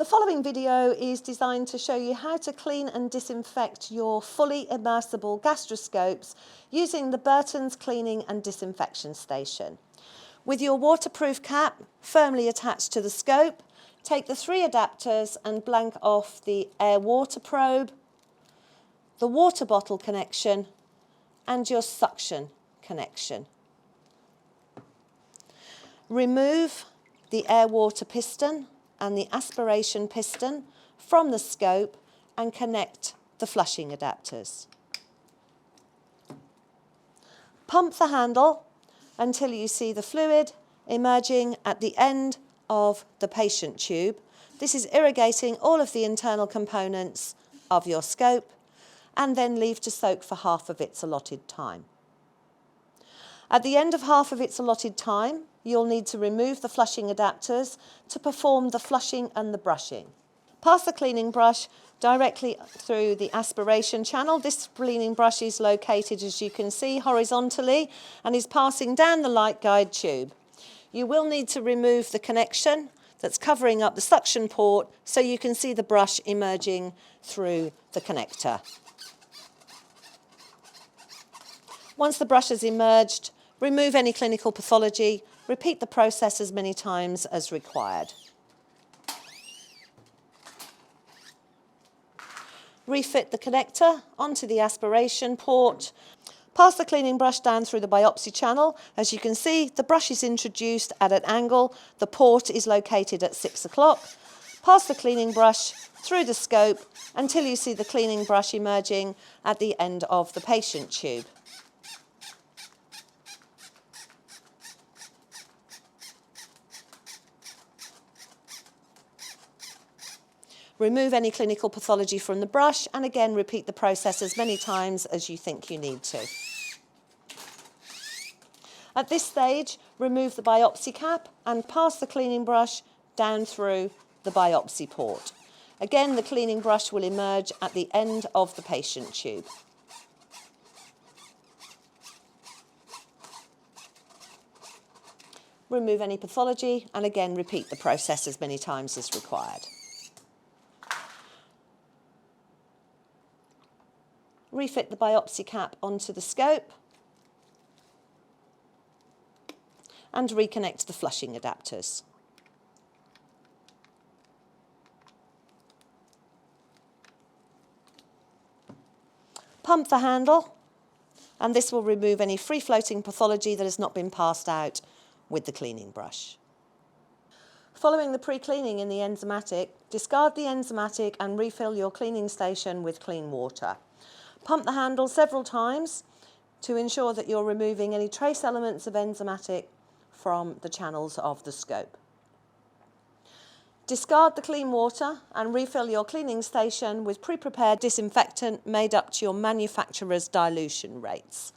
The following video is designed to show you how to clean and disinfect your fully immersible gastroscopes using the Burtons Cleaning and Disinfection Station. With your waterproof cap firmly attached to the scope, take the 3 adapters and blank off the air-water probe, the water bottle connection and your suction connection. Remove the air-water piston and the aspiration piston from the scope and connect the flushing adapters. Pump the handle until you see the fluid emerging at the end of the patient tube. This is irrigating all of the internal components of your scope, and then leave to soak for half of its allotted time. At the end of half of its allotted time, you'll need to remove the flushing adapters to perform the flushing and the brushing. Pass the cleaning brush directly through the aspiration channel. This cleaning brush is located, as you can see, horizontally and is passing down the light guide tube. You will need to remove the connection that's covering up the suction port so you can see the brush emerging through the connector. Once the brush has emerged, remove any clinical pathology. Repeat the process as many times as required. Refit the connector onto the aspiration port. Pass the cleaning brush down through the biopsy channel. As you can see, the brush is introduced at an angle. The port is located at 6 o'clock. Pass the cleaning brush through the scope until you see the cleaning brush emerging at the end of the patient tube. Remove any clinical pathology from the brush and again repeat the process as many times as you think you need to. At this stage, remove the biopsy cap and pass the cleaning brush down through the biopsy port. Again, the cleaning brush will emerge at the end of the patient tube. Remove any pathology and again repeat the process as many times as required. Refit the biopsy cap onto the scope and reconnect the flushing adapters. Pump the handle, and this will remove any free-floating pathology that has not been passed out with the cleaning brush. Following the pre-cleaning in the enzymatic, discard the enzymatic and refill your cleaning station with clean water. Pump the handle several times to ensure that you're removing any trace elements of enzymatic from the channels of the scope. Discard the clean water and refill your cleaning station with pre-prepared disinfectant made up to your manufacturer's dilution rates.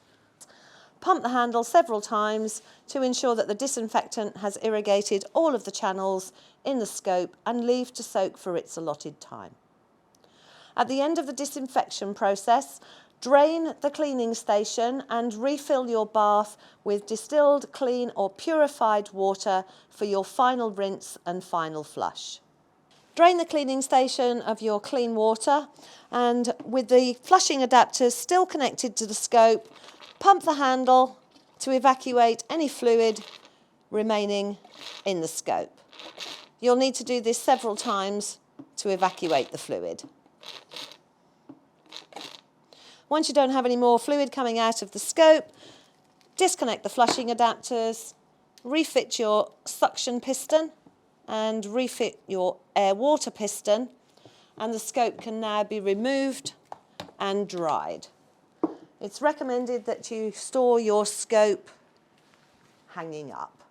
Pump the handle several times to ensure that the disinfectant has irrigated all of the channels in the scope and leave to soak for its allotted time. At the end of the disinfection process, drain the cleaning station and refill your bath with distilled, clean or purified water for your final rinse and final flush. Drain the cleaning station of your clean water and with the flushing adapters still connected to the scope, pump the handle to evacuate any fluid remaining in the scope. You'll need to do this several times to evacuate the fluid. Once you don't have any more fluid coming out of the scope, disconnect the flushing adapters, refit your suction piston and refit your air-water piston, and the scope can now be removed and dried. It's recommended that you store your scope hanging up.